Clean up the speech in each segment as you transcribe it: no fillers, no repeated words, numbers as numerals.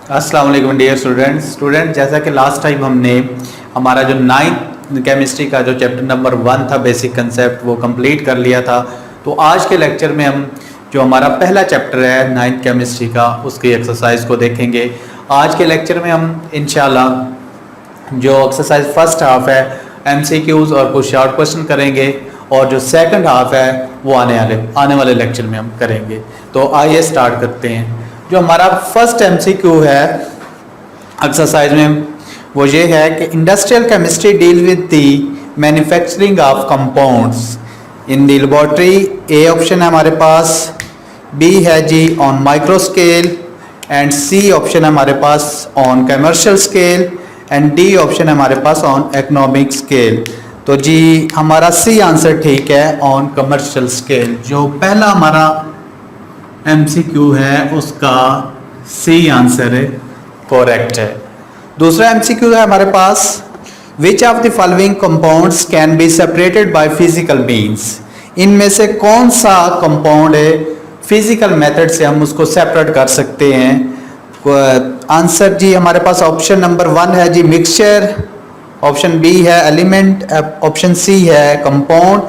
अस्सलाम वालेकुम dear student जैसा कि लास्ट टाइम हमने हमारा जो 9th केमिस्ट्री का जो चैप्टर नंबर 1 था बेसिक कंसेप्ट वो कंप्लीट कर लिया था। तो आज के लेक्चर में हम जो हमारा पहला चैप्टर है 9th केमिस्ट्री का उसकी एक्सरसाइज को देखेंगे। आज के लेक्चर में हम इंशाल्लाह जो एक्सरसाइज फर्स्ट हाफ है MCQs और कुछ शॉर्ट क्वेश्चन करेंगे और जो सेकंड हाफ है वो आने वाले लेक्चर में हम करेंगे। तो आइए स्टार्ट करते हैं। जो हमारा फर्स्ट MCQ है एक्सरसाइज में वो ये है कि industrial chemistry deal with the manufacturing of compounds in the laboratory. A option है हमारे पास, बी है जी on micro scale and C option है हमारे पास on commercial scale and D option है हमारे पास ऑन इकोनॉमिक स्केल। तो जी हमारा सी आंसर ठीक है ऑन कमर्शियल स्केल। जो पहला हमारा MCQ है उसका सी आंसर है करेक्ट है। दूसरा MCQ है हमारे पास, which of the following compounds can be separated by physical means. इनमें से कौन सा कंपाउंड है फिजिकल मेथड से हम उसको सेपरेट कर सकते हैं। आंसर जी हमारे पास ऑप्शन नंबर 1 है जी मिक्सचर, ऑप्शन बी है एलिमेंट, ऑप्शन सी है कंपाउंड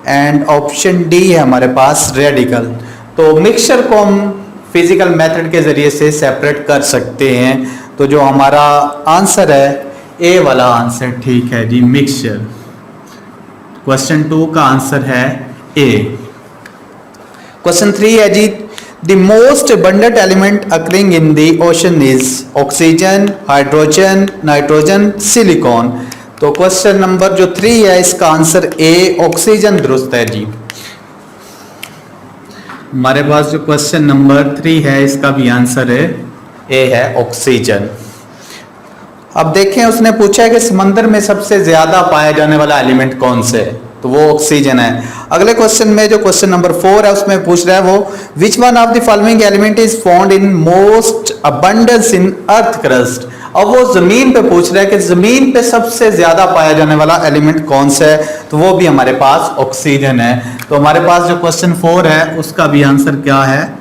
एंड ऑप्शन डी है हमारे पास रेडिकल। तो मिक्सचर को हम फिजिकल मेथड के जरिए से सेपरेट कर सकते हैं। तो जो हमारा आंसर है ए वाला आंसर ठीक है जी मिक्सचर। क्वेश्चन 2 का आंसर है ए। क्वेश्चन 3 है जी the most abundant element occurring in the ocean is oxygen, hydrogen, nitrogen, silicon. तो क्वेश्चन नंबर जो 3 है इसका आंसर ए ऑक्सीजन दुरुस्त है जी। हमारे पास जो क्वेश्चन नंबर 3 है इसका भी आंसर है ए है ऑक्सीजन। अब देखें उसने पूछा है कि समंदर में सबसे ज्यादा पाया जाने वाला एलिमेंट कौन से है, तो वो ऑक्सीजन है। अगले क्वेश्चन में जो क्वेश्चन नंबर 4 है उसमें पूछ रहा है वो विच one of the following element is found in most abundance in earth crust. अब वो जमीन पे पूछ रहा है कि जमीन पे सबसे ज्यादा पाया जाने वाला एलिमेंट कौन सा है, तो वो भी हमारे पास ऑक्सीजन है। तो हमारे पास जो क्वेश्चन 4 है उसका भी आंसर क्या है,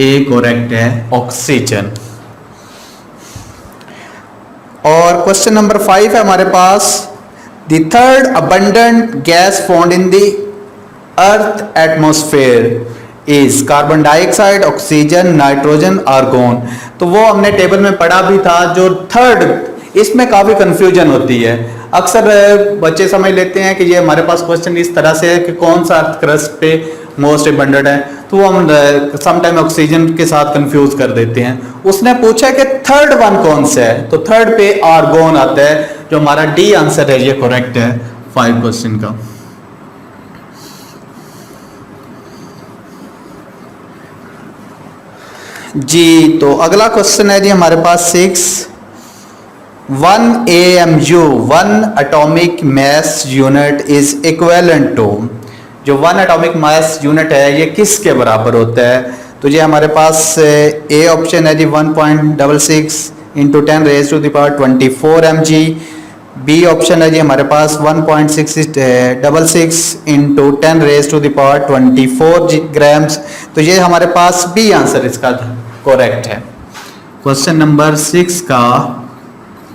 ए करेक्ट है ऑक्सीजन। और क्वेश्चन नंबर 5 है हमारे पास the third abundant gas found in the earth atmosphere is carbon dioxide, oxygen, nitrogen, argon. तो वो हमने टेबल में पढ़ा भी था। जो थर्ड, इसमें काफी कंफ्यूजन होती है। अक्सर बच्चे समझ लेते हैं कि ये हमारे पास क्वेश्चन इस तरह से है कि कौन सा अर्थ क्रस्ट पे मोस्ट अबंडेंट है, तो हम समटाइम ऑक्सीजन के साथ कंफ्यूज कर देते हैं। उसने पूछा कि थर्ड वन कौन सा है, तो थर्ड पे आर्गोन आता है। जो हमारा डी आंसर है ये करेक्ट है 5 क्वेश्चन का। जी तो अगला क्वेश्चन है जी हमारे पास 6 1 AMU 1 atomic mass unit is equivalent to. जो 1 एटॉमिक मास यूनिट है ये किसके बराबर होता है, तो ये हमारे पास ए ऑप्शन है जी 1.66 into 10 raise to the power 24 mg। B option है जी हमारे पास 1.66 into 10 raise to the power 24 grams. तो ये हमारे पास बी आंसर इसका करेक्ट है। क्वेश्चन नंबर 6 का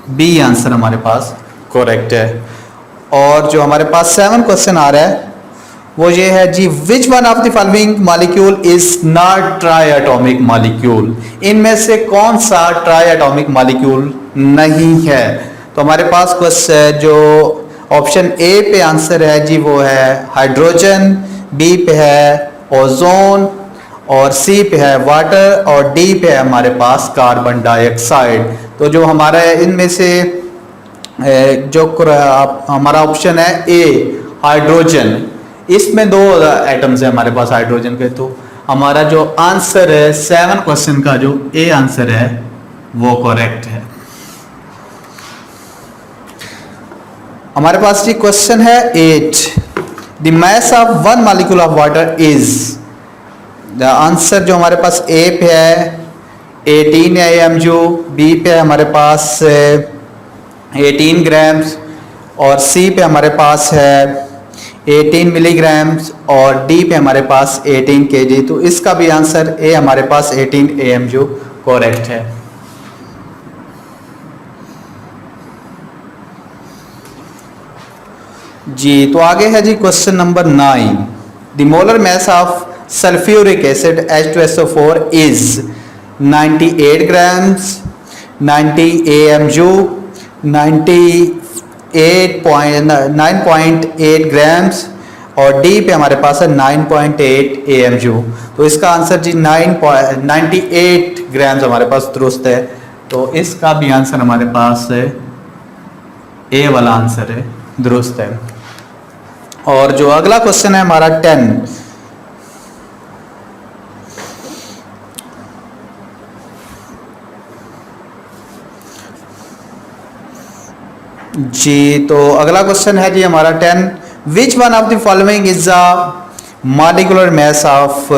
बी आंसर हमारे पास करेक्ट है। और जो हमारे पास 7 क्वेश्चन आ रहा है वो ये है जी which one of the following molecule is not triatomic molecule. इनमें से कौन सा ट्राई एटॉमिक मॉलिक्यूल नहीं है। तो हमारे पास क्वेश्चन जो ऑप्शन ए पे आंसर है जी वो है हाइड्रोजन, बी पे है ओजोन और सी पे है वाटर और डी पे है हमारे पास कार्बन डाइऑक्साइड। तो जो हमारा इनमें से जो हमारा ऑप्शन है ए हाइड्रोजन, इसमें 2 एटम्स है हमारे पास हाइड्रोजन के। तो हमारा जो आंसर है 7 क्वेश्चन का जो ए आंसर है वो करेक्ट है। हमारे पास जी क्वेश्चन है 8 the mass of 1 molecule of water is. The answer जो हमारे पास ए पे है 18 AMU, बी पे हमारे पास 18 ग्राम्स और सी पे हमारे पास है 18 मिलीग्राम्स और डी पे हमारे पास 18 kg। तो इसका भी आंसर ए हमारे पास 18 AMU करेक्ट है। जी तो आगे है जी question number 9। The molar mass of sulphuric acid H2SO4 is 98 grams, 90 AMU, 9.8 grams और डी पे हमारे पास है 9.8 AMU। तो इसका आंसर जी 98 ग्राम्स हमारे पास दुरुस्त है। तो इसका भी आंसर हमारे पास है ए वाला आंसर है, दुरुस्त है। और जो अगला क्वेश्चन है हमारा 10, जी तो अगला क्वेश्चन है जी हमारा 10। विच one of the following is the molecular mass of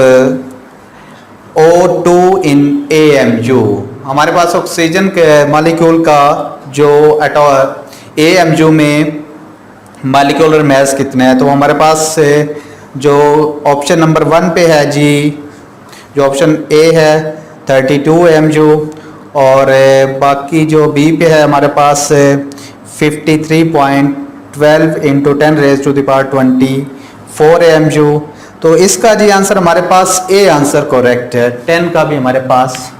O2 in AMU। हमारे पास ऑक्सीजन के मॉलिक्यूल का जो AMU में मॉलिक्यूलर मास कितना है, तो हमारे पास जो ऑप्शन नंबर 1 पे है जी, जो ऑप्शन ए है 32 AMU और बाकी जो बी पे है हमारे पास 53.12 इंटू 10⁻24 AMU। तो इसका जी आंसर हमारे पास ए आंसर करेक्ट है। 10 का भी हमारे पास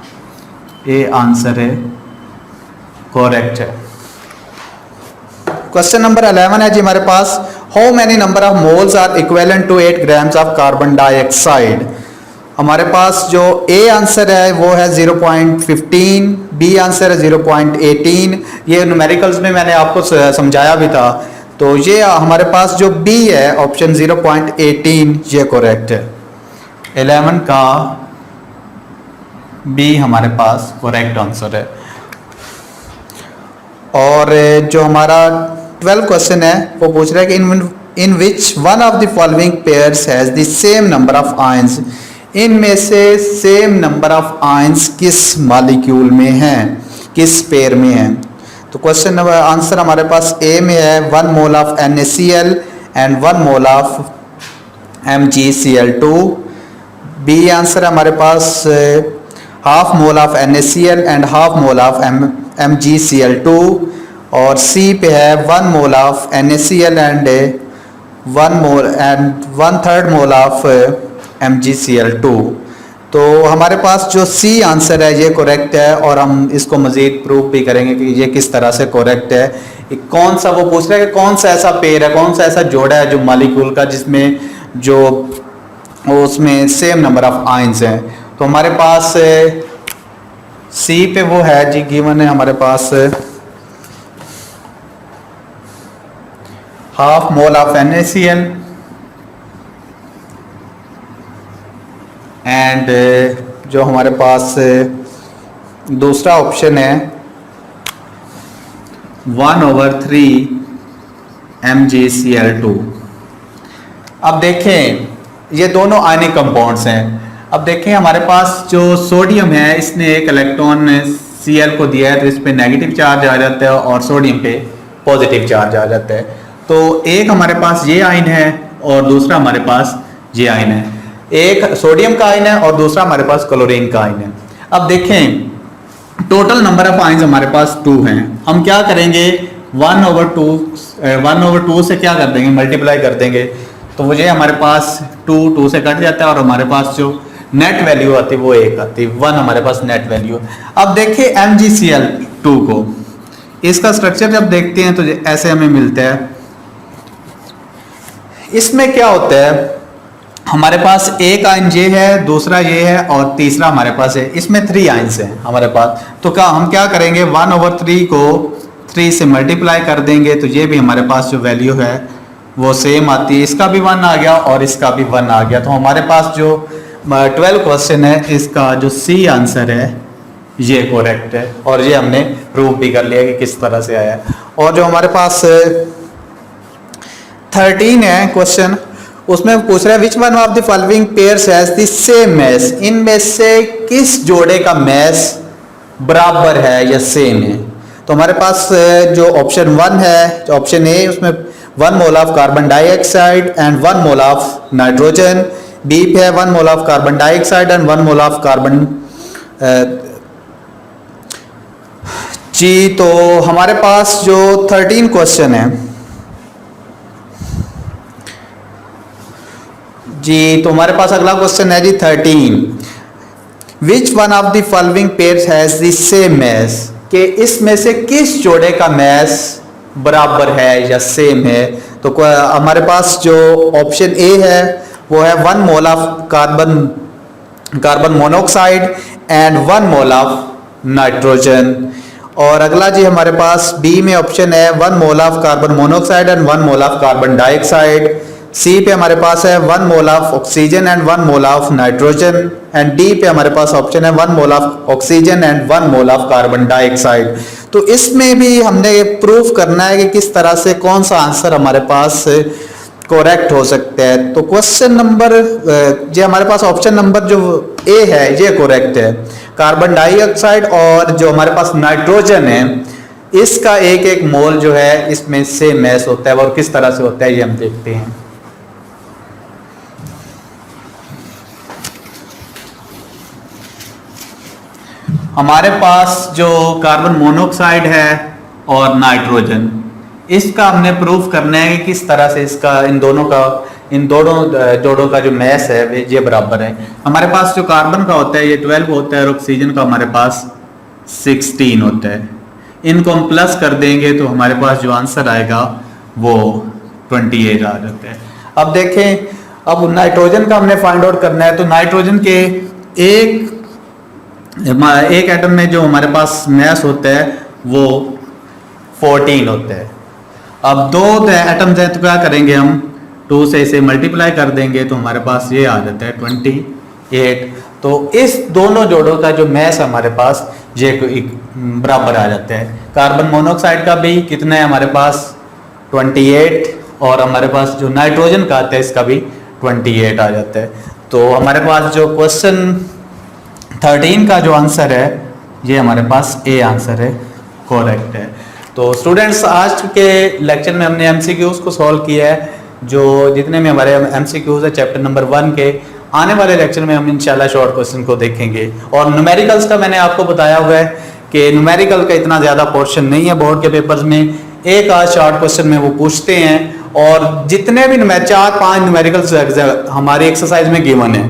ए आंसर है, करेक्ट है। क्वेश्चन नंबर 11 है जी हमारे पास, how many number of moles are equivalent to 8 grams of carbon dioxide. हमारे पास जो ए आंसर है वो है 0.15, बी आंसर है 0.18। ये न्यूमेरिकल्स में मैंने आपको समझाया भी था। तो ये हमारे पास जो बी है ऑप्शन 0.18 ये करेक्ट है। 11 का बी हमारे पास करेक्ट आंसर है। और जो हमारा 12 क्वेश्चन है वो पूछ रहा है कि in which one of the following pairs has the same number of ions. इनमें से सेम नंबर ऑफ आयंस किस मॉलिक्यूल में हैं, किस पेयर में हैं। तो क्वेश्चन नंबर आंसर हमारे पास ए में है 1 mole of NaCl and 1 mole of MgCl2। B answer हमारे पास half mole of NaCl and half mole of MgCl2 और सी पे है 1 mole of NaCl and 1/3 mole of MgCl2। तो हमारे पास जो सी आंसर है ये करेक्ट है और हम इसको मज़ीद प्रूफ भी करेंगे कि ये किस तरह से करेक्ट है। कौन सा वो पूछ रहा है कि कौन सा ऐसा पेयर है, कौन सा ऐसा जोड़ा है जो मॉलिक्यूल का जिसमें जो उसमें सेम नंबर ऑफ आयंस हैं। तो हमारे पास सी पे वो है जी गिवन है हमारे पास half mole of NaCl and जो हमारे पास दूसरा ऑप्शन है 1/3 MgCl2। अब देखें ये दोनों आयनिक कंपाउंड्स हैं। अब देखें हमारे पास जो सोडियम है इसने एक इलेक्ट्रॉन Cl को दिया है तो इस पे नेगेटिव चार्ज आ जाता है और सोडियम पे पॉजिटिव चार्ज आ जाता है। तो एक हमारे पास ये आयन है और दूसरा हमारे पास ये आयन है। एक सोडियम का आयन है और दूसरा हमारे पास क्लोरीन का आयन है। अब देखें टोटल नंबर ऑफ आयन्स हमारे पास 2 हैं। हम क्या करेंगे 1/2 से क्या कर देंगे, मल्टीप्लाई कर देंगे। तो वो ये हमारे पास 2 से कट जाता है और हमारे पास जो नेट वैल्यू आती है वो 1 आती है, 1 हमारे पास नेट वैल्यू। अब देखिए MgCl2 को, इसका स्ट्रक्चर जब देखते हैं तो ऐसे हमें मिलता है। इसमें क्या होता है हमारे पास एक आयन ये है, दूसरा ये है और तीसरा हमारे पास है। इसमें 3 आयन्स हैं हमारे पास। तो क्या हम क्या करेंगे 1/3 को 3 से मल्टीप्लाई कर देंगे तो ये भी हमारे पास जो वैल्यू है वो सेम आती है। इसका भी 1 आ गया और इसका भी 1 आ गया। तो हमारे पास जो 12 क्वेश्चन है इसका जो सी आंसर है ये करेक्ट है और ये हमने प्रूव भी कर लिया कि किस तरह से आया है। और जो हमारे पास 13 है क्वेश्चन, उसमें पूछ रहा है which one of the following pairs has the same mass. इनमें से किस जोड़े का मैस बराबर है या सेम है। तो हमारे पास जो ऑप्शन 1 है, ऑप्शन ए, उसमें 1 mole of carbon dioxide and 1 mole of nitrogen. B पे है 1 mole of carbon dioxide and 1 mole of carbon. जी तो हमारे पास जो 13 क्वेश्चन है जी, तो हमारे पास अगला क्वेश्चन है जी 13। Which one of the following pairs has the same mass, कि इसमें से किस जोड़े का मैस बराबर है या सेम है। तो हमारे पास जो ऑप्शन ए है वो है 1 mole of carbon monoxide and 1 mole of nitrogen. और अगला जी हमारे पास बी में ऑप्शन है 1 mole of carbon monoxide and 1 mole of carbon dioxide. C पे हमारे पास है 1 mole of oxygen and 1 mole of nitrogen. And D पे हमारे पास ऑप्शन है 1 mole of oxygen and 1 mole of carbon dioxide. तो इसमें भी हमने प्रूफ करना है कि किस तरह से कौन सा आंसर हमारे पास करेक्ट हो सकता है। तो क्वेश्चन नंबर जो हमारे पास ऑप्शन नंबर जो ए है ये करेक्ट है। कार्बन डाइऑक्साइड और जो हमारे पास नाइट्रोजन है इसका एक एक मोल जो है इसमें सेम मैस होता है और किस तरह से होता है ये हम देखते हैं। हमारे पास जो कार्बन मोनोऑक्साइड है और नाइट्रोजन इसका हमने प्रूफ करना है कि किस तरह से इसका इन दोनों जोड़ों का जो मैस है वे ये बराबर है। हमारे पास जो कार्बन का होता है ये 12 होता है और ऑक्सीजन का हमारे पास 16 होता है। इनको हम प्लस कर देंगे तो हमारे पास जो आंसर आएगा वो 28 आ जाता है। अब देखें, अब नाइट्रोजन का हमने फाइंड आउट करना है। तो नाइट्रोजन के एक एटम में जो हमारे पास मैस होता है वो 14 होता है। अब दो एटम्स हैं तो क्या करेंगे, हम 2 से इसे मल्टीप्लाई कर देंगे तो हमारे पास ये आ जाता है 28। तो इस दोनों जोड़ों का जो मैस हमारे पास ये बराबर आ जाता है। कार्बन मोनोऑक्साइड का भी कितना है हमारे पास 28 और हमारे पास जो नाइट्रोजन का आता है इसका भी 28 आ जाता है। तो हमारे पास जो क्वेश्चन 13 का जो आंसर है ये हमारे पास ए आंसर है, करेक्ट है। तो स्टूडेंट्स आज के लेक्चर में हमने एमसीक्यूज को सॉल्व किया है। जो जितने में हमारे एमसीक्यूज है चैप्टर नंबर 1 के, आने वाले लेक्चर में हम इंशाल्लाह शॉर्ट क्वेश्चन को देखेंगे। और न्यूमेरिकल्स का मैंने आपको बताया हुआ है कि न्यूमेरिकल का इतना ज़्यादा पोर्शन नहीं है बोर्ड के पेपर्स में, एक आध शॉर्ट क्वेश्चन में वो पूछते हैं। और जितने भी 4-5 न्यूमेरिकल्स हमारी एक्सरसाइज में गिवन है,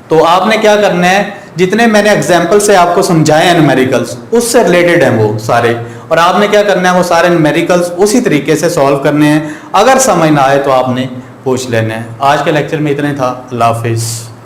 तो आपने क्या करना है, जितने मैंने एग्जाम्पल से आपको समझाए हैं न्यूमेरिकल्स उससे रिलेटेड हैं वो सारे, और आपने क्या करना है वो सारे न्यूमेरिकल्स उसी तरीके से सॉल्व करने हैं। अगर समझ ना आए तो आपने पूछ लेना है। आज के लेक्चर में इतना ही था। अल्लाह हाफिज़।